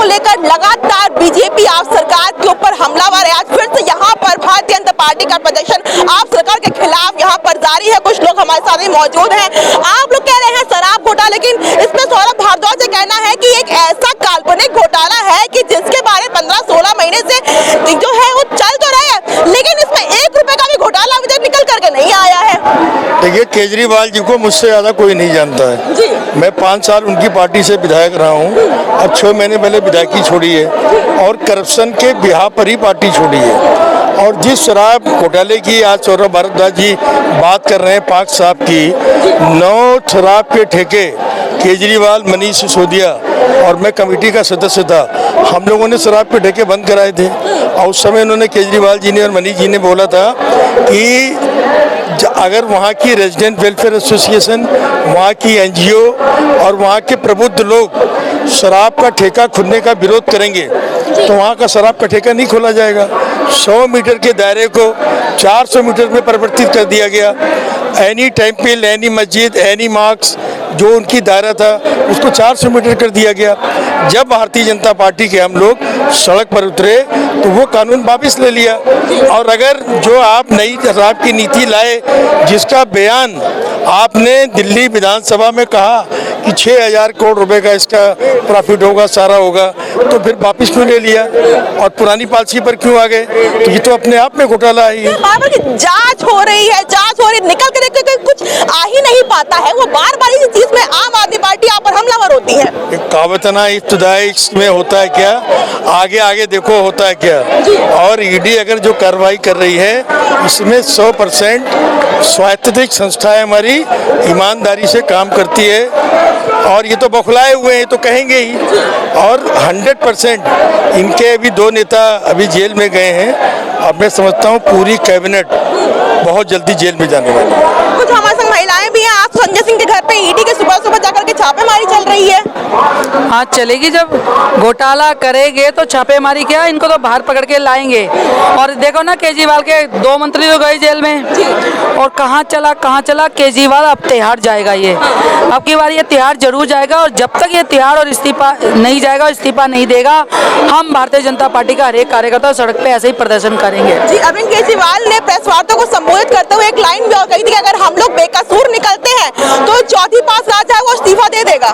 लेकर लगातार बीजेपी आप सरकार के ऊपर हमलावर है। आज फिर से यहाँ पर भारतीय जनता पार्टी का प्रदर्शन आप सरकार के खिलाफ यहाँ पर जारी है। कुछ लोग हमारे साथ मौजूद हैं। आप लोग कह रहे हैं शराब घोटाला, लेकिन इसमें सौरभ भारद्वाज का कहना है कि एक ऐसा काल्पनिक घोटाला है कि जिसके बारे 15-16 महीने से जो है वो चल तो रहा है, लेकिन इसमें 1 रुपए का भी घोटाला अभी तक निकल करके नहीं आया है। देखिए, केजरीवाल जी को मुझसे ज्यादा कोई नहीं जानता है जी। मैं 5 साल उनकी पार्टी से विधायक रहा हूँ। अब 6 महीने पहले विधायकी छोड़ी है और करप्शन के बिहार पर ही पार्टी छोड़ी है। और जिस शराब घोटाले की आज सौरभ भारद्वाज जी बात कर रहे हैं, पाक साहब की, 9 शराब के ठेके केजरीवाल, मनीष सिसोदिया और मैं कमेटी का सदस्य था। हम लोगों ने शराब के ठेके बंद कराए थे और उस समय उन्होंने, केजरीवाल जी ने और मनीष जी ने बोला था कि अगर वहाँ की रेजिडेंट वेलफेयर एसोसिएशन, वहाँ की एनजीओ और वहाँ के प्रबुद्ध लोग शराब का ठेका खुलने का विरोध करेंगे तो वहाँ का शराब का ठेका नहीं खोला जाएगा। 100 मीटर के दायरे को 400 मीटर में परिवर्तित कर दिया गया। एनी टेम्पल, एनी मस्जिद, एनी मार्क्स, जो उनकी दायरा था उसको 400 मीटर कर दिया गया। जब भारतीय जनता पार्टी के हम लोग सड़क पर उतरे तो वो कानून वापस ले लिया। और अगर जो आप नई शराब की नीति लाए, जिसका बयान आपने दिल्ली विधानसभा में कहा कि 6000 करोड़ रुपए का इसका प्रॉफिट होगा, सारा होगा, तो फिर वापस क्यों ले लिया और पुरानी पॉलिसी पर क्यों आ गए? तो ये तो अपने आप में घोटाला है। जांच हो रही है, जांच हो रही, निकल कर कुछ आ ही नहीं पाता है। वो बार-बार इस चीज में आम आदमी पार्टी आप पर हमलावर होती है। कहावत ना, इब्तिदाई में होता है क्या, आगे आगे देखो होता है क्या। और ईडी अगर जो कार्रवाई कर रही है इसमें 100% स्वायत्तशासी संस्थाएं हमारी ईमानदारी से काम करती है। और ये तो बौखलाए हुए हैं, तो कहेंगे ही। और 100% इनके अभी 2 नेता अभी जेल में गए हैं। अब मैं समझता हूँ पूरी कैबिनेट बहुत जल्दी जेल में जाने वाली है। कुछ हमारे संग महिलाएं भी हैं। आज संजय सिंह के घर पे ईडी के सुबह जाकर के छापेमारी चल रही है। हाँ, चलेगी। जब घोटाला करेंगे तो छापेमारी क्या, इनको तो बाहर पकड़ के लाएंगे। और देखो ना, केजरीवाल के 2 मंत्री तो गए जेल में। और कहाँ चला केजरीवाल, अब तिहाड़ जाएगा। ये अब की बार ये तिहाड़ जरूर जाएगा। और जब तक ये तिहाड़ और इस्तीफा नहीं जाएगा, इस्तीफा नहीं देगा, हम भारतीय जनता पार्टी का हर एक कार्यकर्ता सड़क पे ऐसे ही प्रदर्शन करेंगे। जी, अरविंद केजरीवाल ने प्रेस वार्ता को संबोधित करते हुए एक लाइन भी और कही थी कि अगर हम लोग बेकसूर निकलते हैं तो चौथी पास राजा है वो इस्तीफा दे देगा।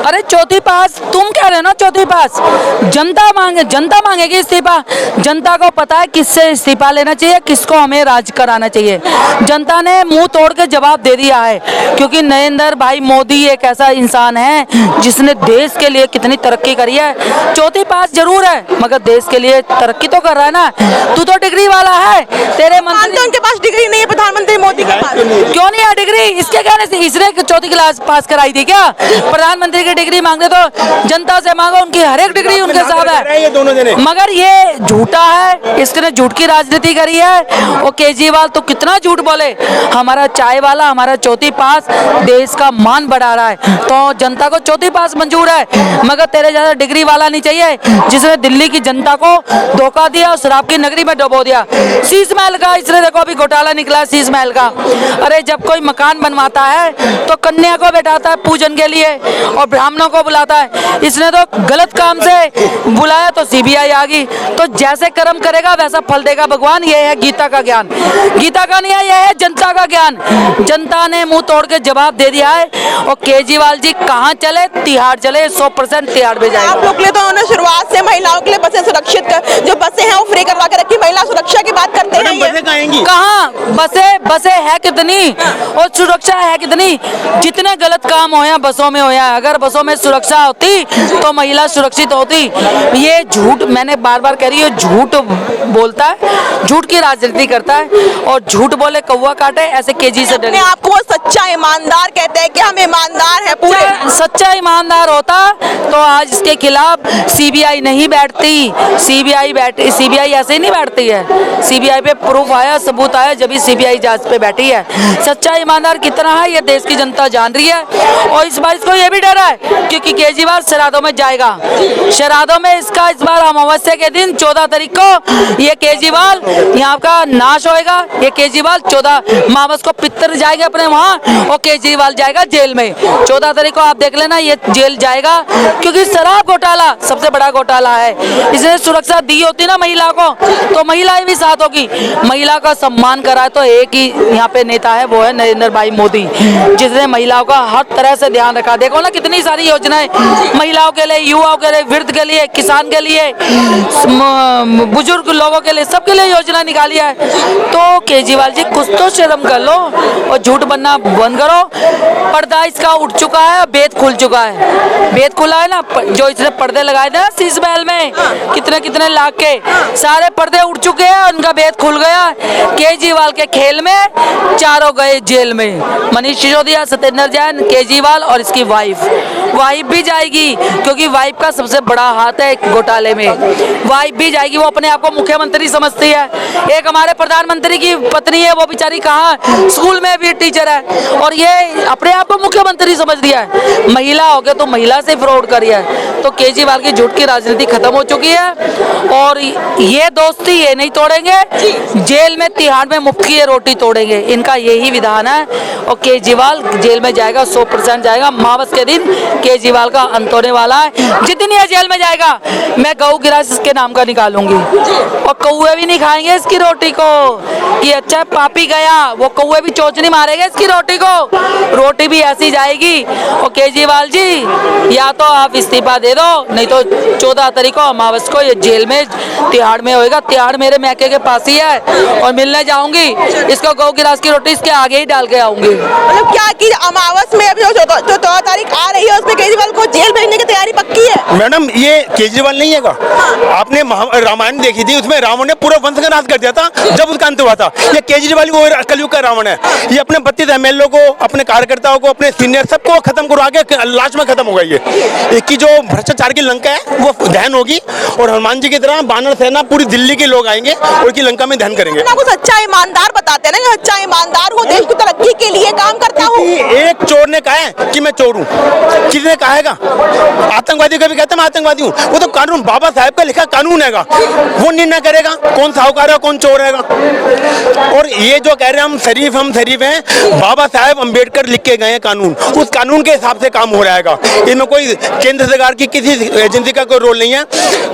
अरे चौथी पास तुम कह रहे हो ना, चौथी पास जनता मांगेगी इस्तीफा। जनता को पता है किससे इस्तीफा लेना चाहिए, किसको हमें राज कराना चाहिए। जनता ने मुंह तोड़ के जवाब दे दिया है, क्योंकि नरेंद्र भाई मोदी एक ऐसा इंसान है जिसने देश के लिए कितनी तरक्की करी है। चौथी पास जरूर है मगर देश के लिए तरक्की तो कर रहा है ना। तू तो डिग्री वाला है, तेरे मंत्री उनके पास डिग्री नहीं है प्रधानमंत्री मोदी के पास। क्यों नहीं है डिग्री? इसके कहने से इसने चौथी क्लास पास कराई थी क्या? प्रधानमंत्री की डिग्री मांगते तो जनता से मांगो, उनकी हर एक डिग्री उनके साथ है। मगर ये झूठा है, इसने झूठ की राजनीति करी है। और केजरीवाल तो कितना झूठ बोले, हमारा चाय वाला, हमारा चौथी पास देश का मान बढ़ा रहा है। तो जनता को चौथी पास मंजूर है, मगर तेरे जैसा डिग्री वाला नहीं चाहिए जिसने दिल्ली की जनता को धोखा दिया और शराब की नगरी में डुबो दिया। शीश महल का इसने देखो अभी घोटाला निकला, शीश महल का। अरे जब कोई मकान बनवाता है तो कन्या को बैठाता है पूजन के लिए और ब्राह्मणों को बुलाता है। इसने तो गलत काम से बुलाया तो सीबीआई आ गई। तो जैसे कर्म करेगा वैसा फल देगा भगवान। ये है गीता का ज्ञान। गीता का नहीं है, यह है जनता का ज्ञान। जनता ने मुंह तोड़ के जवाब दे दिया है। और केजरीवाल जी कहाँ चले? तिहाड़ चले, 100% तिहाड़ में जाएगा। आप लोग के लिए तो उन्होंने शुरुआत से महिलाओं के लिए बसें सुरक्षित जो बसें हैं वो फ्री करवा के रखी। महिला सुरक्षा की बात करते हैं, कहाँ बसें है कितनी और सुरक्षा है कितनी? जितने गलत काम होया बसों में होया। अगर बसों में सुरक्षा होती तो महिला सुरक्षित होती। ये झूठ, मैंने बार बार कह रही हूँ, झूठ बोलता है, झूठ की राजनीति करता है। और झूठ बोले कौवा काटे, ऐसे केजी से डरे। आपको वो सच्चा ईमानदार कहते हैं कि हम ईमानदार हैं पूरे। सच्चा ईमानदार होता तो आज इसके खिलाफ सीबीआई नहीं बैठती। सीबीआई ऐसे ही नहीं बैठती है। सीबीआई पे प्रूफ आया, सबूत आया, जब सीबीआई जांच पे बैठी है। सच्चा ईमानदार कितना है ये देश की जनता जान रही है। और इस बार इसको ये भी डर है क्योंकि केजरीवाल श्राद्धों में जाएगा। श्राद्धों में इसका इस बार अमावस्या के दिन 14 तारीख को ये केजरीवाल यहाँ का नाश होएगा। ये केजरीवाल 14 मावस को पितर जाएगा अपने वहाँ और केजरीवाल जाएगा जेल में। 14 तारीख को आप देख लेना ये जेल जाएगा क्योंकि शराब घोटाला सबसे बड़ा घोटाला है। इसने सुरक्षा दी होती ना महिला को तो महिलाएं भी साथ होगी। महिला का सम्मान करा तो एक ही यहाँ पे नेता है, वो है नरेंद्र भाई मोदी, जिसने महिलाओं का हर तरह से ध्यान रखा। देखो ना कितनी सारी योजनाएं महिलाओं के लिए, युवाओं के लिए, वृद्ध के लिए, किसान के लिए, बुजुर्ग लोगों के लिए, सबके लिए योजना निकाली है। तो केजरीवाल जी कुछ तो शर्म कर लो और झूठ बनना बंद करो। पर्दा इसका उठ चुका है, भेद खुल चुका है। भेद खुला है ना, जो इसने पर्दे लगाए थे ना शीश महल में कितने कितने लाख के, सारे पर्दे उठ चुके हैं, उनका भेद खुल गया। केजरीवाल के खेल में चारों गए जेल में, मनीष सिसोदिया, सत्येंद्र जैन, केजरीवाल और इसकी वाइफ भी जाएगी, क्योंकि वाइफ का सबसे बड़ा हाथ है घोटाले में। वाइफ भी जाएगी, वो अपने आप को मुख्यमंत्री समझती है। एक हमारे प्रधानमंत्री की पत्नी है, वो बेचारी कहाँ स्कूल में भी टीचर है, और ये अपने आप को मुख्यमंत्री समझ दिया है। महिला हो गया तो महिला से फ्रॉड करिए। तो केजरीवाल की झूठ की राजनीति खत्म हो चुकी है, और ये दोस्ती ये नहीं तोड़ेंगे, जेल में तिहाड़ में मुफ्त की ये रोटी तोड़ेंगे, इनका यही विधान है। और केजरीवाल जेल में जाएगा, 100% जाएगा। अमावस के दिन केजरीवाल का अंत होने वाला है। जितनी ये जेल में जाएगा, मैं गऊ गिरास इसके नाम का निकालूंगी, और कौवे भी नहीं खाएंगे इसकी रोटी को। ये अच्छा है, पापी गया, वो कौवे भी चोंच नहीं मारेंगे इसकी रोटी को, रोटी भी ऐसी जाएगी। और केजरीवाल जी या तो आप इस्तीफा दे दो, नहीं तो 14 तारीख को अमावस को ये जेल में तिहाड़ में होएगा। तिहाड़ मेरे मैके के पास ही है, और मिलने जाऊंगी इसको गौ गिरास की रोटी इसके आगे ही डाल के आऊंगी। मतलब क्या कि अमावस में अभी जो 14 तारीख आ रही है उसमें केजरीवाल को जेल भेजने की तैयारी पक्की है। मैडम ये केजरीवाल नहीं है, आपने रामायण देखी थी, उसमें रावण ने पूरा वंश का नाश कर दिया था जब उसका अंत हुआ था। ये केजरीवाल वो कलयुग का रावण है। ये अपने 32 MLA को, अपने कार्यकर्ताओं को, अपने सीनियर सबको खत्म करवा के लास्ट में खत्म होगा। ये इसकी जो भ्रष्टाचार की लंका है वो दहन होगी, और हनुमान जी की तरह बानर सेना पूरी दिल्ली के लोग आएंगे और की लंका में दहन करेंगे। कुछ अच्छा ईमानदार बताते हैं ना, अच्छा ईमानदार हूँ, देश की तरक्की के लिए काम करता हूँ। एक चोर ने कहा है कि मैं चोर हूँ, किसने कहेगा? आतंकवादी कभी कहता मैं आतंकवादी हूँ? वो तो कानून, बाबा साहब का लिखा कानून हैगा, वो निर्णय करेगा कौन साहूकार है कौन चोर हैगा। और ये जो कह रहे हैं हम शरीफ हैं, बाबा साहब अम्बेडकर लिख के गए हैं कानून, उस कानून के हिसाब से काम हो रहेगा। इनमें कोई केंद्र सरकार की किसी एजेंसी का कोई रोल नहीं है।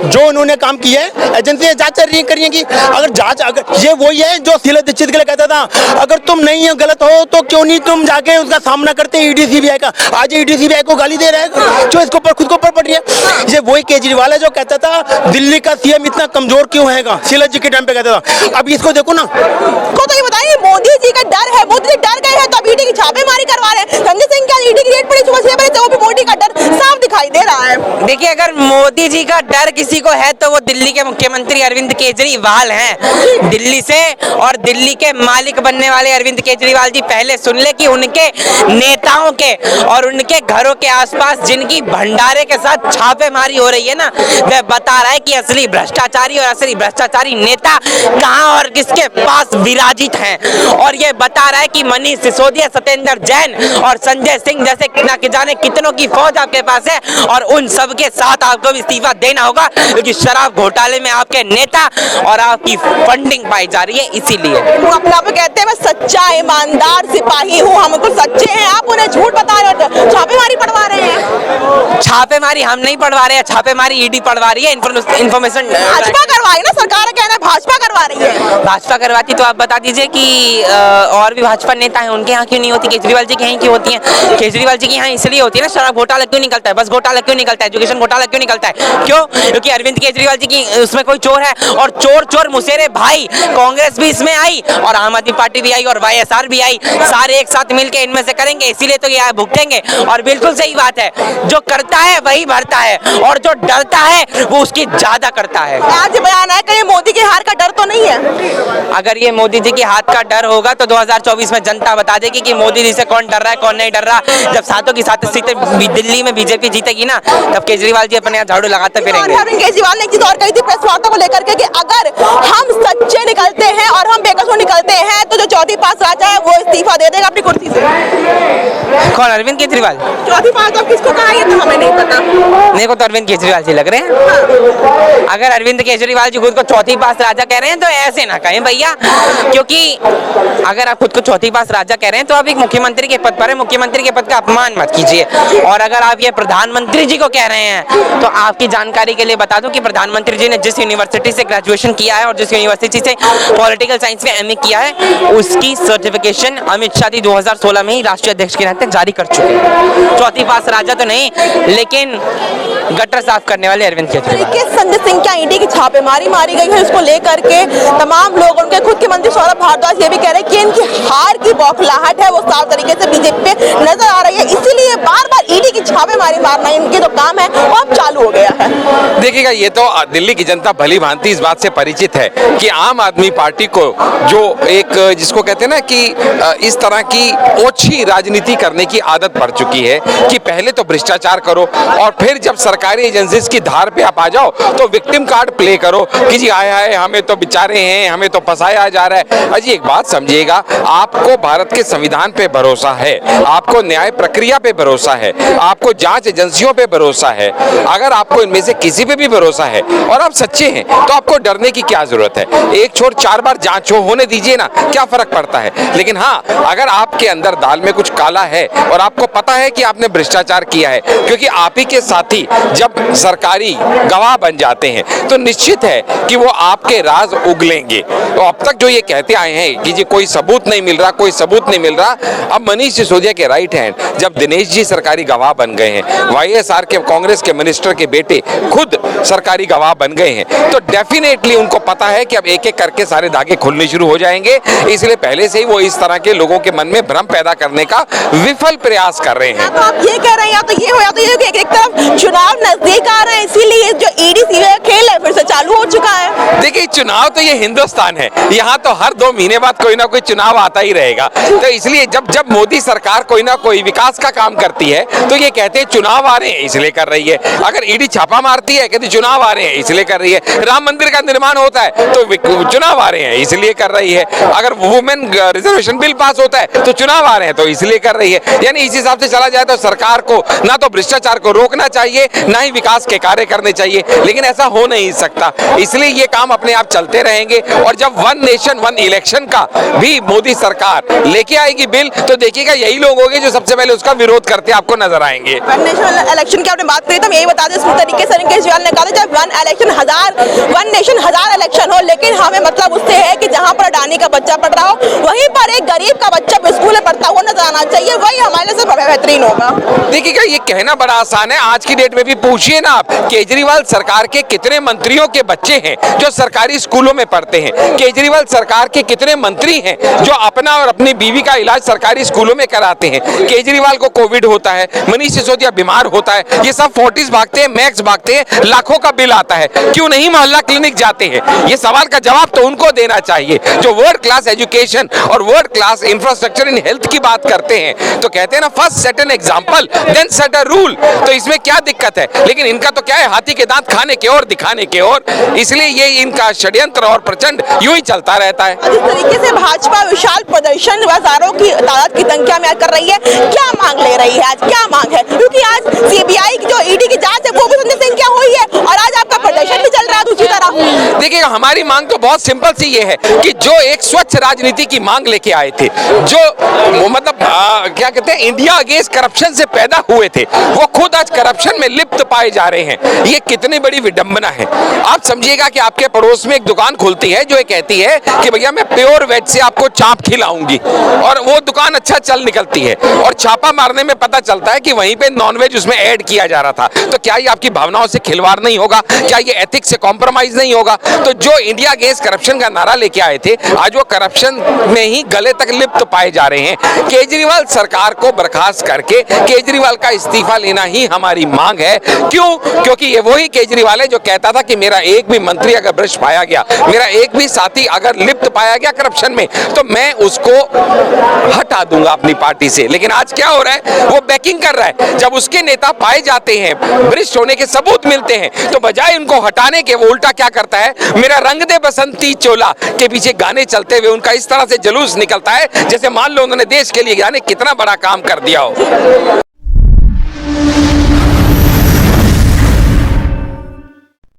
जो उन्होंने काम किया है, एजेंसी जांच करिएगी। अगर जांच, अगर ये वही है जो शीला दीक्षित के लिए कहता था, अगर तुम नहीं है गलत हो तो क्यों नहीं तुम जाके उसका सामना करते ईडी सीबीआई का। आज ईडी सीबीआई को गाली दे रहा है, जो इसके ऊपर खुद को ऊपर पड़ रही है। ये वही केजरीवाल है जो कहता था दिल्ली का सीएम इतना कमजोर क्यों हैगा, शीला जी के टाइम पे कहता था। अब इसको देखो ना, को तो ये बताइए, मोदी जी का डर है, मोदी जी डर गए हैं तो अब ईडी की छापेमारी करवा रहे हैं। संजय सिंह का ईडी की रेड पड़ी सुबह 6 बजे से, वो भी मोदी का डर साफ दिखाई दे रहा है। देखिए, अगर मोदी जी का डर किसी को है तो वो दिल्ली के मुख्यमंत्री अरविंद केजरीवाल हैं। दिल्ली से और दिल्ली के मालिक बनने वाले अरविंद केजरीवाल जी, पहले सुन ले कि उनके नेताओं के और उनके घरों के आसपास जिनकी भंडारे के साथ छापेमारी हो रही है ना, वह बता रहा है कि असली भ्रष्टाचारी और असली भ्रष्टाचारी नेता कहां और किसके पास विराजित हैं। और ये बता रहा है कि मनीष सिसोदिया, सत्येंद्र जैन और संजय सिंह जैसे ना कि जाने कितनों की फौज आपके पास है, और उन सब के साथ आपको भी इस्तीफा देना होगा, क्योंकि शराब घोटाले में आपके नेता और आपकी फंडिंग पाई जा रही है। इसीलिए वो अपने आप को कहते हैं मैं सच्चा ईमानदार सिपाही हूँ, हम बिल्कुल सच्चे हैं, आप उन्हें झूठ बता रहे हो, छापेमारी पड़वा रहे हैं। छापेमारी हम नहीं पड़वा रहे हैं, छापेमारी ईडी पड़वा रही है। इन्फॉर्मेशन भाजपा करवाई ना, सरकार का कहना है भाजपा करवा रही है। भाजपा करवाती तो आप बता दीजिए कि और भी भाजपा नेता हैं, उनके यहाँ क्यों नहीं होती? केजरीवाल जी के यहाँ क्यों होती हैं? केजरीवाल जी के यहाँ इसलिए होती है ना, शराब घोटाला क्यों निकलता है, बस घोटाला क्यों निकलता है, एजुकेशन घोटाला क्यों निकलता है? क्यों? क्योंकि अरविंद केजरीवाल जी की उसमें कोई चोर है, और चोर चोर मुसेरे भाई, कांग्रेस भी इसमें आई और आम आदमी पार्टी भी आई और YSR भी आई, सारे एक साथ मिलकर इनमें से करेंगे, इसीलिए तो ये भुगतेंगे। और बिल्कुल सही बात है, जो करता है वही भरता है, और जो डरता है वो उसकी ज्यादा करता है। आज बयान है कि मोदी के हार का डर तो नहीं है। अगर ये मोदी जी के हाथ का डर होगा तो 2024 में जनता बता देगी कि मोदी जी से कौन डर रहा है कौन नहीं डर रहा। जब सातों की सात सीटें दिल्ली में बीजेपी जीतेगी ना, तब केजरीवाल जी अपने यहाँ झाड़ू लगाते फिरेंगे। अरविंद केजरीवाल ने एक चीज और कही थी प्रेस वार्ता को लेकर के कि अगर हम सच्चे निकलते हैं और हम बेकसूर निकलते हैं तो जो चौथी पास राजा है वो इस्तीफा दे देगा अपनी कुर्सी से। कौन? अरविंद केजरीवाल। चौथी पास अब किसको कहा, ये तो हमें नहीं पता। मेरे को तो अरविंद केजरीवाल जी लग रहे हैं। अगर अरविंद केजरीवाल केजरीवाल जी खुद को चौथी पास राजा कह रहे हैं, तो ऐसे ना कहें भैया, क्योंकि अगर आप खुद को चौथी पास राजा कह रहे हैं तो आप एक मुख्यमंत्री के पद पर है, मुख्यमंत्री के पद का अपमान मत कीजिए। और अगर आप ये प्रधानमंत्री जी को कह रहे हैं तो आपकी जानकारी के लिए बता दूं कि प्रधानमंत्री जी ने जिस यूनिवर्सिटी से ग्रेजुएशन किया है और जिस यूनिवर्सिटी से पॉलिटिकल साइंस में एमए किया है, उसकी सर्टिफिकेशन अमित शाह जी 2016 में ही राष्ट्रीय अध्यक्ष के नाते जारी कर चुके हैं। चौथी पास राजा तो नहीं, लेकिन गटर साफ करने वाले अरविंद केजरीवाल। संजय सिंह क्या ईडी की छापेमारी मारी गई है, उसको लेकर के तमाम लोग, उनके खुद के मंत्री सौरभ भारद्वाज ये भी कह रहे हैं कि इनकी हार की बौखलाहट है वो साफ तरीके से बीजेपी पे नजर आ रही है, इसीलिए बार बार ईडी की छापेमारी मारना इनके जो काम है वो अब चालू हो गया है। देखिएगा, ये तो दिल्ली की जनता भली भांति इस बात से परिचित है कि आम आदमी पार्टी को जो एक जिसको कहते हैं ना कि इस तरह की ओछी राजनीति करने की आदत पड़ चुकी है कि पहले तो भ्रष्टाचार करो और फिर जब सरकारी एजेंसीज की धार पे आप आ जाओ तो विक्टिम कार्ड प्ले करो कि जी आए हाय हमें तो बेचारे हैं, हमें तो फंसाया जा रहा है। अजी एक बात समझिएगा, आपको भारत के संविधान पे भरोसा है, आपको न्याय प्रक्रिया पे भरोसा है, आपको जांच एजेंसियों पे भरोसा है। अगर आपको इनमें से किसी पे भी भरोसा है और आप सच्चे हैं तो आपको डरने की क्या जरूरत है। एक छोड़ 4 बार जांच होने दीजिए ना, क्या फर्क पड़ता है। लेकिन हाँ, अगर आपके अंदर दाल में कुछ काला है और आपको पता है कि आपने भ्रष्टाचार किया है, क्योंकि आप ही के साथी जब सरकारी गवाह बन जाते हैं तो निश्चित है कि वो आपके राज उगलेंगे। तो अब तक जो ये कहते आए हैं कि जी कोई सबूत नहीं मिल रहा, कोई सबूत नहीं मिल रहा, अब मनीष सिसोदिया के राइट हैंड जब दिनेश जी सरकारी गवाह बन गए हैं, वाईएसआर के कांग्रेस के मिनिस्टर के बेटे खुद सरकारी गवाह बन गए हैं, तो डेफिनेटली उनको पता है कि अब एक एक करके सारे धागे खुलने शुरू हो जाएंगे। इसलिए पहले से ही वो इस तरह के लोगों के मन में भ्रम पैदा करने का विफल प्रयास कर रहे हैं। तो आप ये कह रहे हैं या तो ये हो या तो ये, एक तरफ चुनाव नजदीक आ रहा है इसीलिए जो ईडी सीबीआई खेल है फिर से चालू हो चुका है। देखिए, चुनाव तो ये हिंदुस्तान है, यहाँ तो हर 2 महीने बाद कोई ना कोई चुनाव आता ही रहेगा। तो इसलिए जब जब मोदी सरकार कोई ना कोई विकास का काम करती है तो ये कहते हैं चुनाव आ रहे हैं इसलिए कर रही है। अगर ईडी छापा मारती है कहती चुनाव आ रहे हैं इसलिए कर रही है। राम मंदिर का निर्माण होता है तो चुनाव आ रहे हैं इसलिए कर रही है। अगर वुमेन रिजर्वेशन बिल पास होता है तो चुनाव आ रहे हैं तो इसलिए कर रही है। यानी इस हिसाब से चला जाए तो सरकार को ना तो भ्रष्टाचार को रोकना चाहिए, ना ही विकास के कार्य करने चाहिए, लेकिन ऐसा हो नहीं सकता। इसलिए ये काम अपने आप चलते रहेंगे और जब 1 नेशन 1 इलेक्शन का भी मोदी सरकार लेके आएगी बिल तो देखिएगा यही लोग होंगे जो सबसे पहले उसका विरोध करते आपको नजर आएंगे। 1 नेशन इलेक्शन की आपने बात करी तो हम यही बता दें, इस तरीके से केजरीवाल ने कहा जब 1 नेशन 1000 इलेक्शन हो, लेकिन हमें मतलब उससे है कि जहां पर अडानी का बच्चा पढ़ रहा हो वहीं पर एक गरीब का बच्चा स्कूल में पढ़ता हुआ नजर आना चाहिए, वही हमारे लिए बेहतरीन होगा। देखिएगा, ये कहना बड़ा आसान है, आज की डेट में भी पूछिए ना आप, केजरीवाल सरकार के कितने मंत्रियों के बच्चे हैं जो सरकारी स्कूलों में पढ़ते हैं। केजरीवाल सरकार के कितने मंत्री हैं जो अपना और अपनी बीवी का इलाज सरकारी स्कूलों में कराते हैं। केजरीवाल को कोविड होता है, मनीष सिसोदिया बीमार होता है, ये सब फोर्टिस भागते हैं, मैक्स भागते हैं, लाखों का बिल आता है, क्यों नहीं मोहल्ला क्लिनिक जाते हैं। ये सवाल का जवाब तो उनको देना चाहिए जो वर्ल्ड क्लास एजुकेशन और world class infrastructure in health की बात करते हैं। तो कहते हैं ना, first set an example then set a rule. तो इसमें क्या दिक्कत है, लेकिन इनका तो क्या है, हाथी के दांत खाने के और दिखाने के और, इसलिए ये इनका षड्यंत्र और प्रचंड यूं ही चलता रहता है। जिस तरीके से भाजपा विशाल प्रदर्शन हजारों की तादाद की संख्या में कर रही है, क्या मांग ले रही है, आज क्या मांग है, क्योंकि आज सीबीआई की जो ईडी की जांच है वो भी संजय सिंह क्या हुई है और आज आपका प्रदर्शन भी चल रहा है दूसरी तरफ। देखिए, हमारी मांग तो बहुत सिंपल सी ये है कि जो एक स्वच्छ राजनीति की मांग लेके आए थे, जो मतलब क्या कहते हैं इंडिया अगेंस्ट करप्शन से पैदा हुए थे, वो खुद आज करप्शन में लिप्त पाए जा रहे हैं। ये कितनी बड़ी विडंबना है। आप समझिएगा कि आपके पड़ोस में एक दुकान खुलती है जो ये कहती है कि भैया मैं प्योर वेज से आपको चाप खिलाऊंगी, और वो दुकान अच्छा चल निकलती है और छापा मारने में पता चलता है कि वहीं पे नॉनवेज उसमें ऐड किया जा रहा था। तो क्या ये आपकी भावनाओं से खिलवाड़ नहीं होगा? क्या ये एथिक्स से कॉम्प्रोमाइज नहीं होगा? तो जो इंडिया अगेंस्ट करप्शन का नारा लेके आए थे, आज वो करप्शन में ही गले तक लिप्त पाए जा रहे हैं। केजरीवाल सरकार को बर्खास्त करके केजरीवाल का इस्तीफा लेना ही हमारी मांग है। क्यों? क्योंकि ये वही केजरीवाल है जो कहता था कि मेरा एक भी मंत्री अगर भ्रष्ट पाया गया, मेरा एक भी साथी अगर लिप्त पाया गया करप्शन में, तो मैं उसको हटा दूंगा अपनी पार्टी से। लेकिन आज क्या हो रहा है, वो बैकिंग कर रहा है। जब उसके नेता पाए जाते हैं, भ्रष्ट होने के सबूत मिलते हैं, तो बजाय उनको हटाने के वो उल्टा क्या करता है, मेरा रंग दे बसंती चोला के पीछे गाने चलते हुए उनका इस तरह से जुलूस निकलता है जैसे मान लो उन्होंने देश के लिए जाने कितना बड़ा काम कर दिया हो।